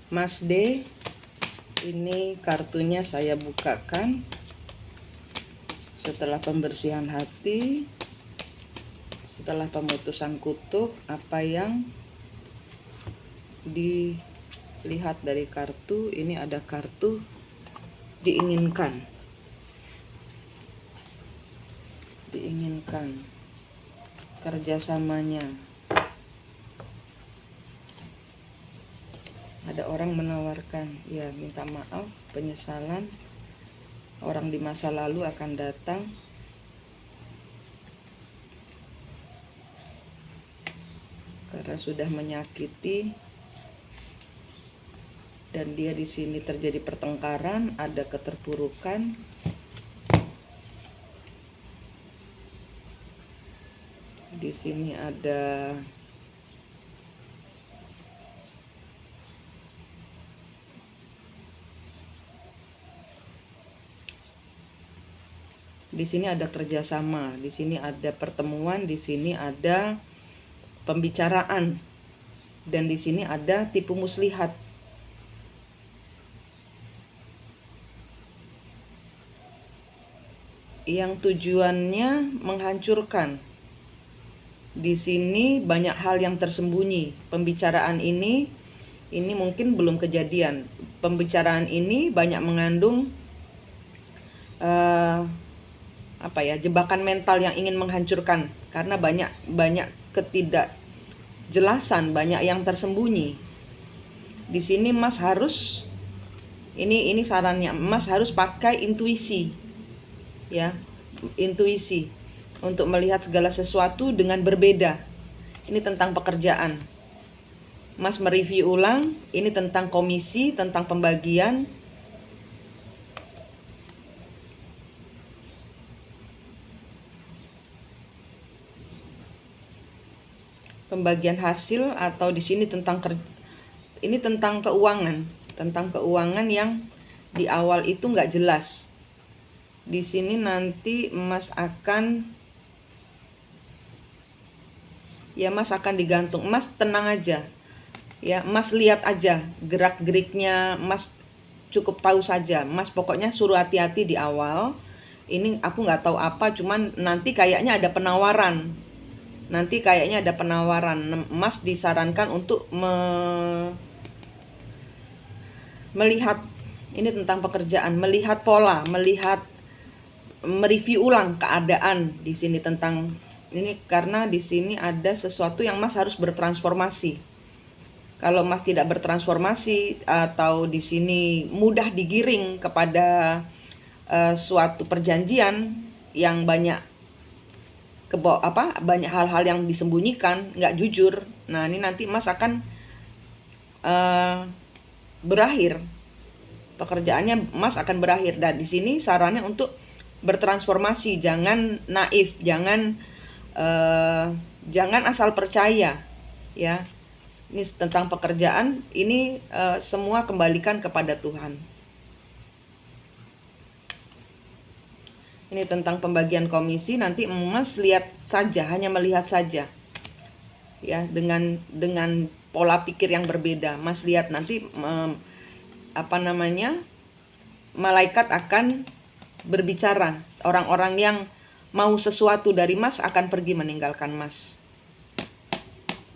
Mas D. Ini kartunya saya bukakan setelah pembersihan hati, setelah pemutusan kutuk. Apa yang dilihat dari kartu ini? Ada kartu diinginkan, kerjasamanya. Ada orang menawarkan, ya, minta maaf, penyesalan, orang di masa lalu akan datang. Karena sudah menyakiti, dan dia di sini terjadi pertengkaran, ada keterpurukan. Di sini ada kerjasama, di sini ada pertemuan, di sini ada pembicaraan, dan di sini ada tipu muslihat. Yang tujuannya menghancurkan. Di sini banyak hal yang tersembunyi. Pembicaraan ini mungkin belum kejadian. Pembicaraan ini banyak mengandung jebakan mental yang ingin menghancurkan, karena banyak ketidakjelasan, banyak yang tersembunyi. Di sini Mas harus ini sarannya, Mas harus pakai intuisi, ya, intuisi untuk melihat segala sesuatu dengan berbeda. Ini tentang pekerjaan. Mas mereview ulang, ini tentang komisi, tentang pembagian. Pembagian hasil, atau di sini tentang keuangan yang di awal itu nggak jelas. Di sini nanti Mas akan digantung. Mas tenang aja, ya, Mas lihat aja gerak-geriknya, Mas cukup tahu saja. Mas pokoknya suruh hati-hati di awal. Ini aku nggak tahu apa, cuman nanti kayaknya ada penawaran. Mas disarankan untuk melihat, ini tentang pekerjaan, melihat pola, mereview ulang keadaan di sini tentang ini, karena di sini ada sesuatu yang Mas harus bertransformasi. Kalau Mas tidak bertransformasi, atau di sini mudah digiring kepada suatu perjanjian yang banyak banyak hal-hal yang disembunyikan, nggak jujur. Nah, ini nanti Mas akan berakhir. Pekerjaannya Mas akan berakhir. Dan di sini sarannya untuk bertransformasi, jangan naif, jangan asal percaya, ya. Ini tentang pekerjaan, ini semua kembalikan kepada Tuhan. Ini tentang pembagian komisi, nanti Mas lihat saja, hanya melihat saja, ya, dengan pola pikir yang berbeda. Mas lihat nanti malaikat akan berbicara. Orang-orang yang mau sesuatu dari Mas akan pergi meninggalkan Mas.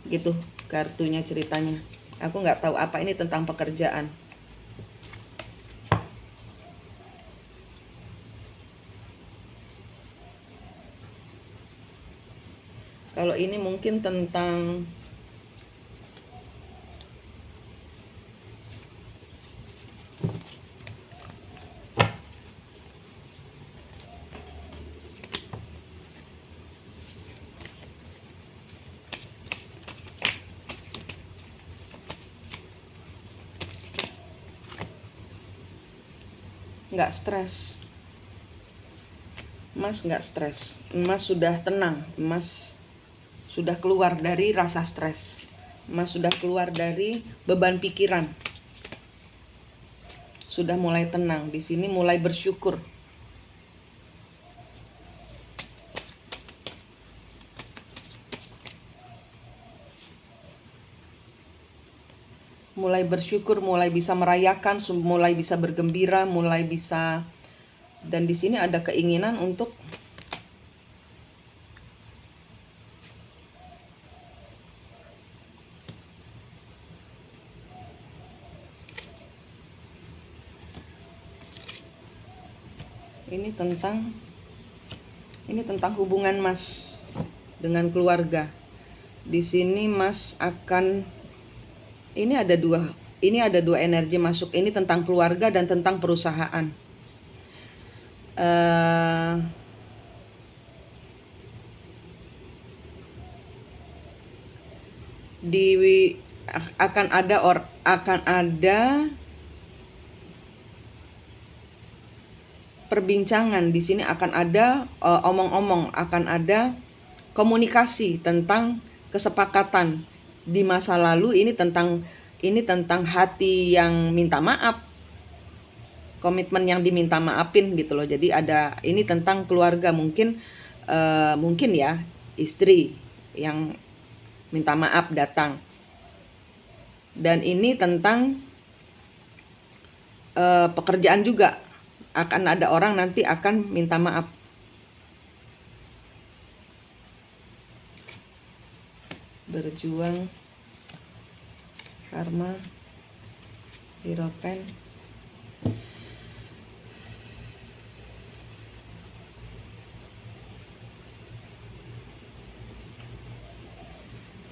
Gitu kartunya, ceritanya. Aku nggak tahu apa ini tentang pekerjaan. Kalau ini mungkin tentang nggak stres. Mas nggak stres. Mas sudah tenang. Mas sudah keluar dari rasa stres. Mas sudah keluar dari beban pikiran. Sudah mulai tenang. Di sini mulai bersyukur. mulai bersyukur, mulai bisa merayakan, mulai bisa bergembira, mulai bisa. Dan di sini ada keinginan untuk ini tentang hubungan Mas dengan keluarga. Di sini Mas akan, ini ada dua energi masuk. Ini tentang keluarga dan tentang perusahaan. Akan ada perbincangan di sini, akan ada omong-omong, akan ada komunikasi tentang kesepakatan di masa lalu. Ini tentang hati yang minta maaf, komitmen yang diminta maafin gitu loh. Jadi ini tentang keluarga, mungkin ya istri yang minta maaf datang. Dan ini tentang pekerjaan juga, akan ada orang nanti akan minta maaf. Berjuang, karma, Hierophant.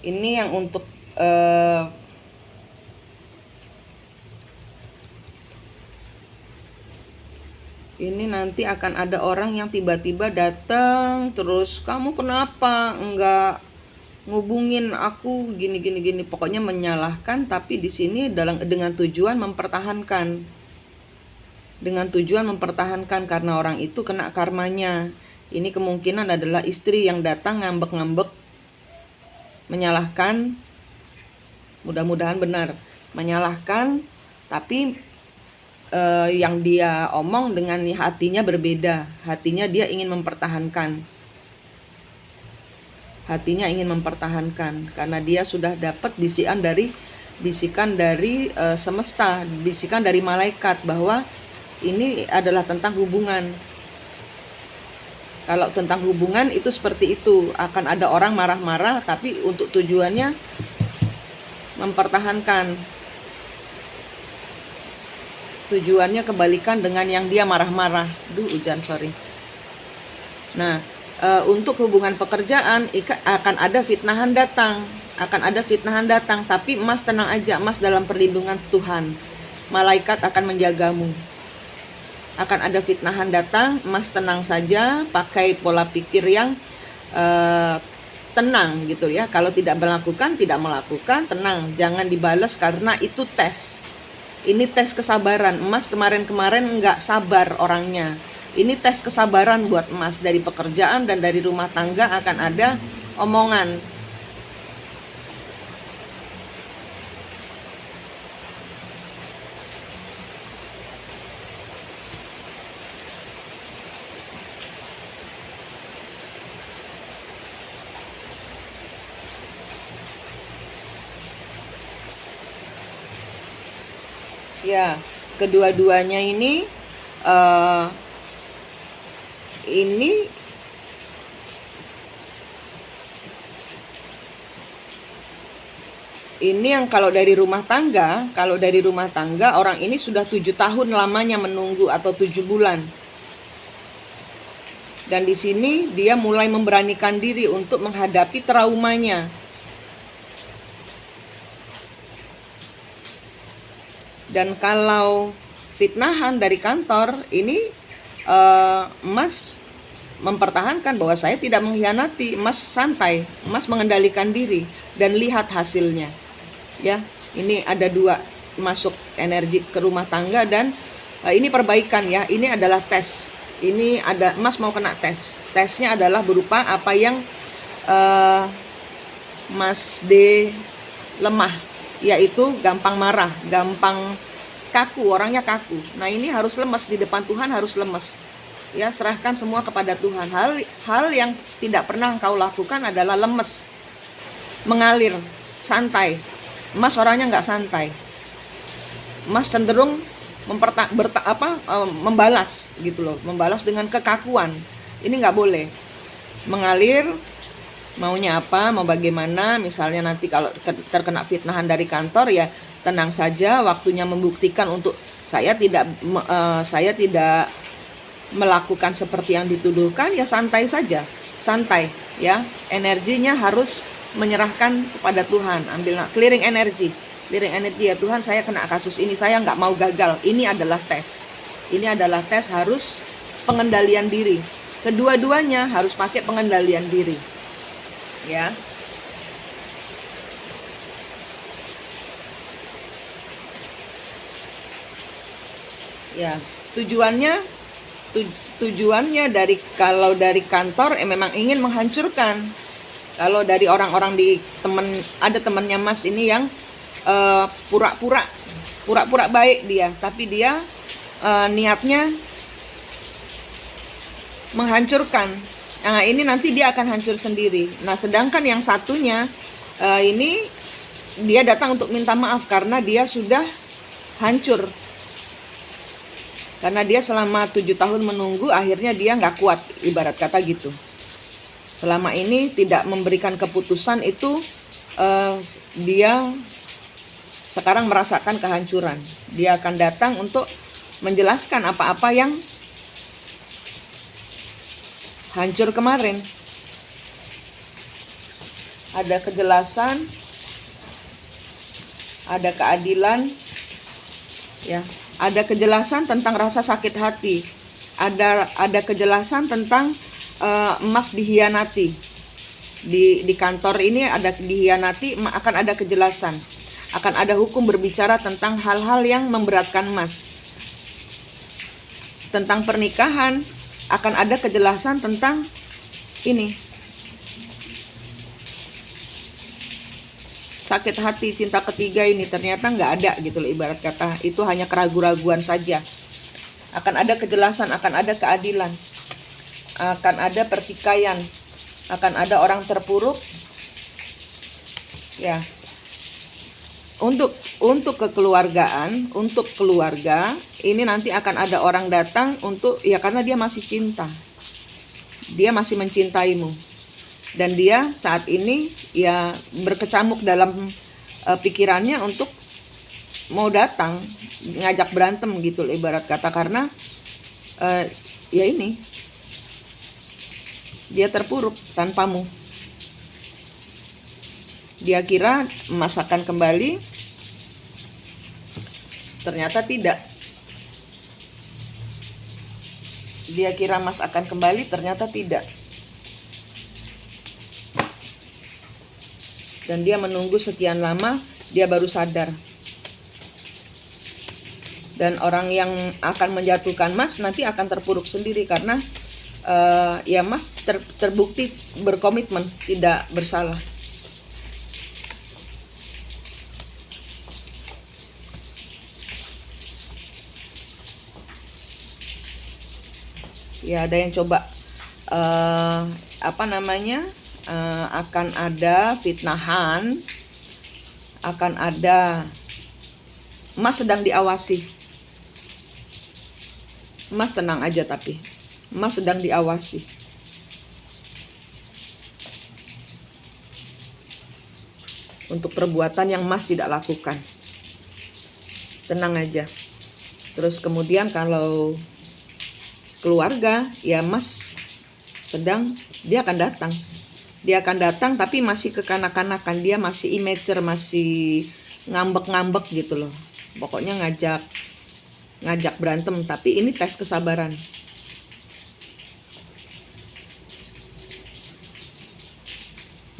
Ini yang untuk ini nanti akan ada orang yang tiba-tiba datang terus, kamu kenapa enggak ngubungin aku gini, pokoknya menyalahkan. Tapi di sini dengan tujuan mempertahankan, karena orang itu kena karmanya. Ini kemungkinan adalah istri yang datang ngambek-ngambek, menyalahkan, mudah-mudahan benar, menyalahkan, tapi yang dia omong dengan hatinya berbeda. Hatinya dia ingin mempertahankan. Karena dia sudah dapat bisikan dari semesta, bisikan dari malaikat bahwa ini adalah tentang hubungan. Kalau tentang hubungan itu seperti itu, akan ada orang marah-marah tapi untuk tujuannya mempertahankan. Tujuannya kebalikan dengan yang dia marah-marah. Hujan, sorry. Nah, untuk hubungan pekerjaan akan ada fitnahan datang. Tapi Mas tenang aja, Mas dalam perlindungan Tuhan. Malaikat akan menjagamu. Akan ada fitnahan datang, Mas tenang saja, pakai pola pikir yang tenang gitu ya. Kalau tidak melakukan, tenang, jangan dibalas karena itu tes. Ini tes kesabaran. Mas kemarin nggak sabar orangnya. Ini tes kesabaran buat Mas. Dari pekerjaan dan dari rumah tangga akan ada omongan. Ya, kedua-duanya ini yang kalau dari rumah tangga orang ini sudah 7 tahun lamanya menunggu atau 7 bulan. Dan di sini dia mulai memberanikan diri untuk menghadapi traumanya. Dan kalau fitnahan dari kantor ini, Mas mempertahankan bahwa saya tidak mengkhianati. Mas santai, Mas mengendalikan diri dan lihat hasilnya. Ya, ini ada 2 masuk energi ke rumah tangga dan ini perbaikan ya. Ini adalah tes. Ini ada Mas mau kena tes. Tesnya adalah berupa apa yang Mas D lemah, yaitu gampang marah, gampang kaku, orangnya kaku. Nah, ini harus lemes di depan Tuhan, harus lemes. Ya, serahkan semua kepada Tuhan. Hal yang tidak pernah engkau lakukan adalah lemes, mengalir, santai. Mas orangnya nggak santai. Mas cenderung membalas gitu loh, membalas dengan kekakuan. Ini nggak boleh. Mengalir, maunya apa, mau bagaimana. Misalnya nanti kalau terkena fitnahan dari kantor, ya tenang saja, waktunya membuktikan untuk saya tidak melakukan seperti yang dituduhkan, ya santai saja, santai ya. Energinya harus menyerahkan kepada Tuhan. Clearing energi ya. Tuhan, saya kena kasus ini, saya nggak mau gagal. Ini adalah tes, harus pengendalian diri. Kedua-duanya harus pakai pengendalian diri ya. Ya, tujuannya kalau dari kantor memang ingin menghancurkan. Kalau dari orang-orang ada temannya Mas ini yang pura-pura baik dia, tapi dia niatnya menghancurkan. Nah, ini nanti dia akan hancur sendiri. Nah, sedangkan yang satunya ini dia datang untuk minta maaf karena dia sudah hancur. Karena dia selama 7 tahun menunggu, akhirnya dia nggak kuat, ibarat kata gitu. Selama ini tidak memberikan keputusan itu, dia sekarang merasakan kehancuran. Dia akan datang untuk menjelaskan apa-apa yang hancur kemarin. Ada kejelasan, ada keadilan, ya. Ada kejelasan tentang rasa sakit hati. Ada kejelasan tentang Mas dihianati. Di kantor ini ada dihianati, akan ada kejelasan. Akan ada hukum berbicara tentang hal-hal yang memberatkan Mas. Tentang pernikahan, akan ada kejelasan tentang ini. Sakit hati, cinta ketiga ini ternyata nggak ada gitu loh, ibarat kata. Itu hanya keraguan-raguan saja. Akan ada kejelasan, akan ada keadilan. Akan ada pertikaian. Akan ada orang terpuruk. Ya. Untuk kekeluargaan, untuk keluarga, ini nanti akan ada orang datang untuk, ya karena dia masih cinta. Dia masih mencintaimu. Dan dia saat ini ya berkecamuk dalam pikirannya untuk mau datang, ngajak berantem gitu loh, ibarat kata. Karena ya ini, dia terpuruk tanpamu. Dia kira Mas akan kembali, ternyata tidak. Dia kira Mas akan kembali, ternyata tidak. Dan dia menunggu sekian lama, dia baru sadar. Dan orang yang akan menjatuhkan Mas nanti akan terpuruk sendiri karena ya Mas terbukti berkomitmen, tidak bersalah. Ya, ada yang coba akan ada fitnahan, akan ada Mas sedang diawasi. Mas tenang aja, tapi Mas sedang diawasi. Untuk perbuatan yang Mas tidak lakukan. Tenang aja. Terus kemudian kalau keluarga, ya Mas dia akan datang. Dia akan datang tapi masih kekanak-kanakan, dia masih immature, masih ngambek-ngambek gitu loh. Pokoknya ngajak berantem, tapi ini tes kesabaran.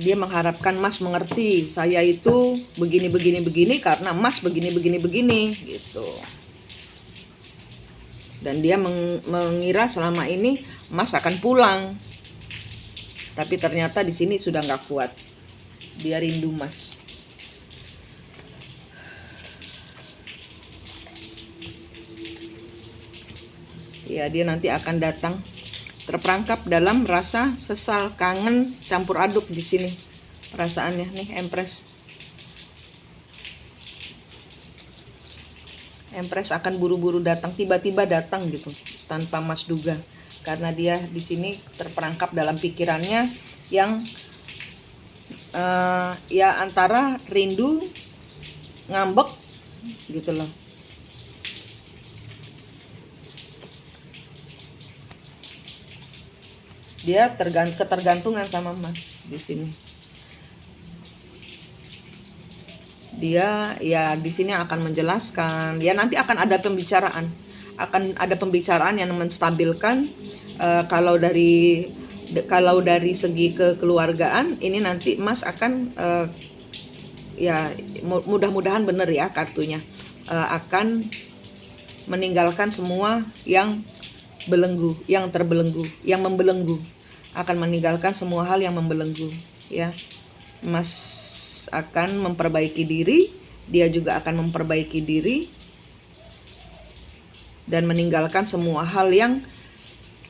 Dia mengharapkan Mas mengerti, saya itu begini karena Mas begini gitu. Dan dia mengira selama ini Mas akan pulang. Tapi ternyata di sini sudah nggak kuat. Dia rindu Mas. Ya, dia nanti akan datang terperangkap dalam rasa sesal, kangen, campur aduk di sini perasaannya nih, Empress. Empress akan buru-buru datang, tiba-tiba datang gitu, tanpa Mas duga. Karena dia di sini terperangkap dalam pikirannya yang ya antara rindu, ngambek gitu loh. Dia ketergantungan sama Mas di sini. Dia ya di sini akan menjelaskan, ya nanti akan ada pembicaraan yang menstabilkan. Kalau dari segi kekeluargaan ini nanti Mas akan ya mudah-mudahan benar ya kartunya, akan meninggalkan semua yang belenggu, yang terbelenggu, yang membelenggu, akan meninggalkan semua hal yang membelenggu ya. Mas akan memperbaiki diri, dia juga akan memperbaiki diri dan meninggalkan semua hal yang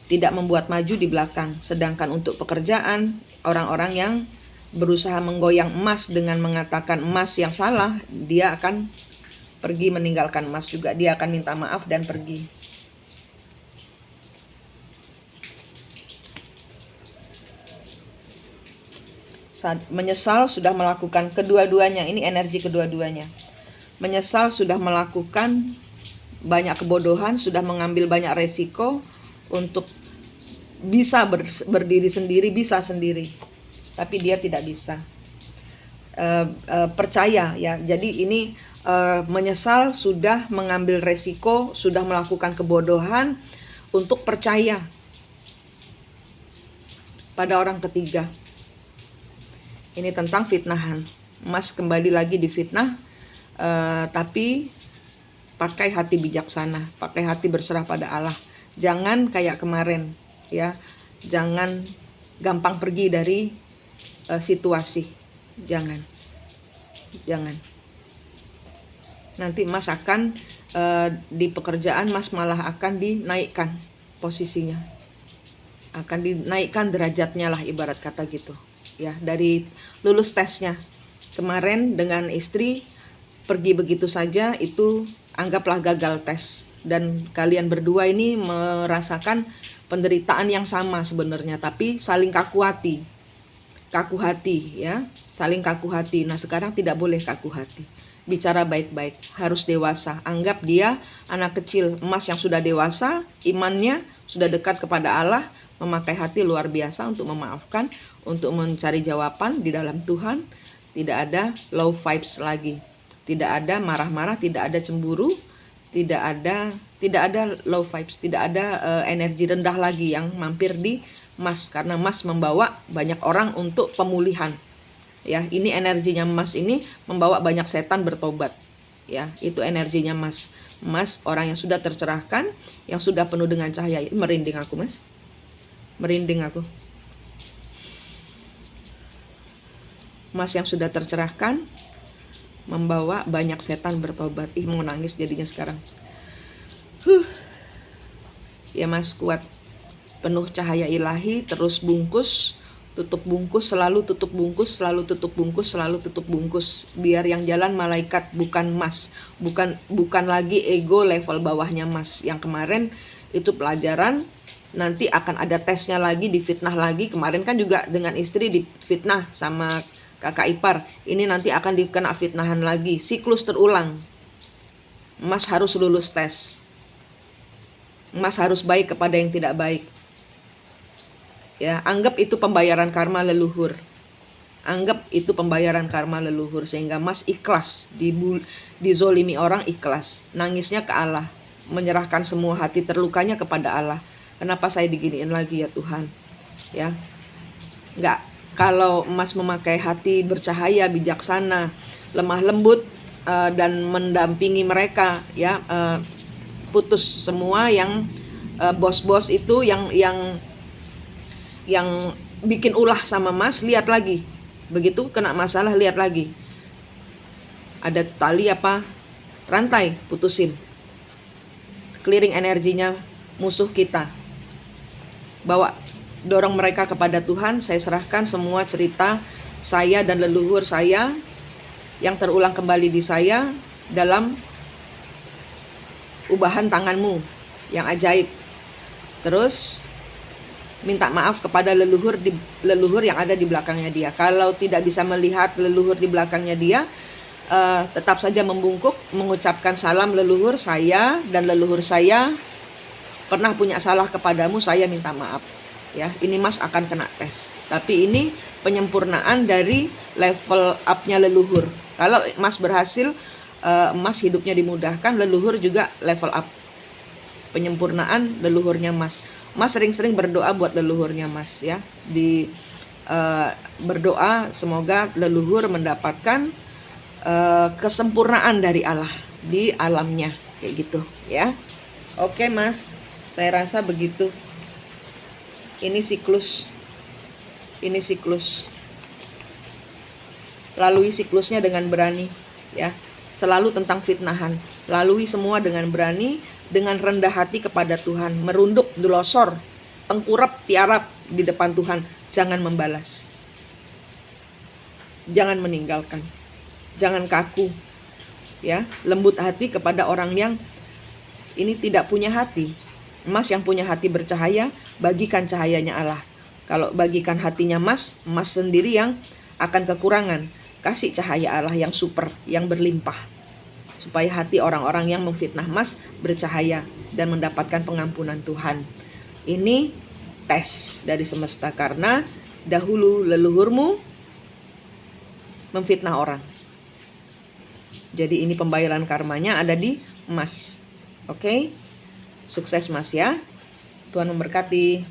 tidak membuat maju di belakang. Sedangkan untuk pekerjaan, orang-orang yang berusaha menggoyang emas dengan mengatakan emas yang salah, dia akan pergi meninggalkan emas juga. Dia akan minta maaf dan pergi. Menyesal sudah melakukan kedua-duanya. Ini energi kedua-duanya. Menyesal sudah melakukan banyak kebodohan, sudah mengambil banyak resiko untuk bisa berdiri sendiri, bisa sendiri, tapi dia tidak bisa. Percaya ya. Jadi ini menyesal sudah mengambil resiko, sudah melakukan kebodohan untuk percaya pada orang ketiga. Ini tentang fitnahan. Mas kembali lagi difitnah, tapi pakai hati bijaksana, pakai hati berserah pada Allah. Jangan kayak kemarin ya, jangan gampang pergi dari situasi. Jangan. Nanti Mas akan di pekerjaan Mas malah akan dinaikkan posisinya, akan dinaikkan derajatnya lah, ibarat kata gitu ya. Dari lulus tesnya kemarin dengan istri pergi begitu saja, itu anggaplah gagal tes. Dan kalian berdua ini merasakan penderitaan yang sama sebenarnya, tapi saling kaku hati ya, saling kaku hati. Nah sekarang tidak boleh kaku hati, bicara baik-baik, harus dewasa. Anggap dia anak kecil. Emas yang sudah dewasa, imannya sudah dekat kepada Allah, memakai hati luar biasa untuk memaafkan, untuk mencari jawaban di dalam Tuhan. Tidak ada low vibes lagi, tidak ada marah-marah, tidak ada cemburu, tidak ada low vibes, tidak ada energi rendah lagi yang mampir di Mas, karena Mas membawa banyak orang untuk pemulihan ya. Ini energinya Mas, ini membawa banyak setan bertobat ya. Itu energinya Mas. Mas orang yang sudah tercerahkan, yang sudah penuh dengan cahaya. Merinding aku Mas, merinding aku. Mas yang sudah tercerahkan membawa banyak setan bertobat. Mau nangis jadinya sekarang. Ya Mas, kuat, penuh cahaya ilahi, terus bungkus, tutup bungkus, selalu tutup bungkus, selalu tutup bungkus, selalu tutup bungkus. Biar yang jalan malaikat, bukan Mas, bukan lagi ego level bawahnya Mas. Yang kemarin itu pelajaran, nanti akan ada tesnya lagi, difitnah lagi. Kemarin kan juga dengan istri difitnah sama kakak ipar, ini nanti akan dikena fitnahan lagi, siklus terulang. Mas harus lulus tes, Mas harus baik kepada yang tidak baik ya. Anggap itu pembayaran karma leluhur, anggap itu pembayaran karma leluhur, sehingga Mas ikhlas dizolimi orang, ikhlas, nangisnya ke Allah, menyerahkan semua hati terlukanya kepada Allah. Kenapa saya diginiin lagi ya Tuhan ya? Enggak. Kalau Mas memakai hati bercahaya, bijaksana, lemah lembut, dan mendampingi mereka ya, putus semua yang bos-bos itu yang bikin ulah sama Mas. Lihat lagi, begitu kena masalah, lihat lagi ada tali apa rantai, putusin, clearing energinya musuh kita, bawa, dorong mereka kepada Tuhan. Saya serahkan semua cerita saya dan leluhur saya yang terulang kembali di saya dalam ubahan tanganmu yang ajaib. Terus minta maaf kepada leluhur yang ada di belakangnya dia. Kalau tidak bisa melihat leluhur di belakangnya dia, tetap saja membungkuk, mengucapkan salam leluhur saya dan leluhur saya pernah punya salah kepadamu, saya minta maaf. Ya, ini Mas akan kena tes. Tapi ini penyempurnaan dari level up-nya leluhur. Kalau Mas berhasil, Mas hidupnya dimudahkan, leluhur juga level up. Penyempurnaan leluhurnya Mas. Mas sering-sering berdoa buat leluhurnya Mas ya. Berdoa semoga leluhur mendapatkan kesempurnaan dari Allah di alamnya kayak gitu ya. Oke Mas, saya rasa begitu. Ini siklus. Lalui siklusnya dengan berani ya. Selalu tentang fitnahan. Lalui semua dengan berani, dengan rendah hati kepada Tuhan, merunduk, delosor, tengkurap, tiarap di depan Tuhan. Jangan membalas. Jangan meninggalkan. Jangan kaku. Ya, lembut hati kepada orang yang ini tidak punya hati. Mas yang punya hati bercahaya, bagikan cahayanya Allah. Kalau bagikan hatinya Mas sendiri yang akan kekurangan. Kasih cahaya Allah yang super, yang berlimpah. Supaya hati orang-orang yang memfitnah Mas bercahaya dan mendapatkan pengampunan Tuhan. Ini tes dari semesta karena dahulu leluhurmu memfitnah orang. Jadi ini pembayaran karmanya ada di Mas. Oke? Sukses Mas ya. Tuhan memberkati.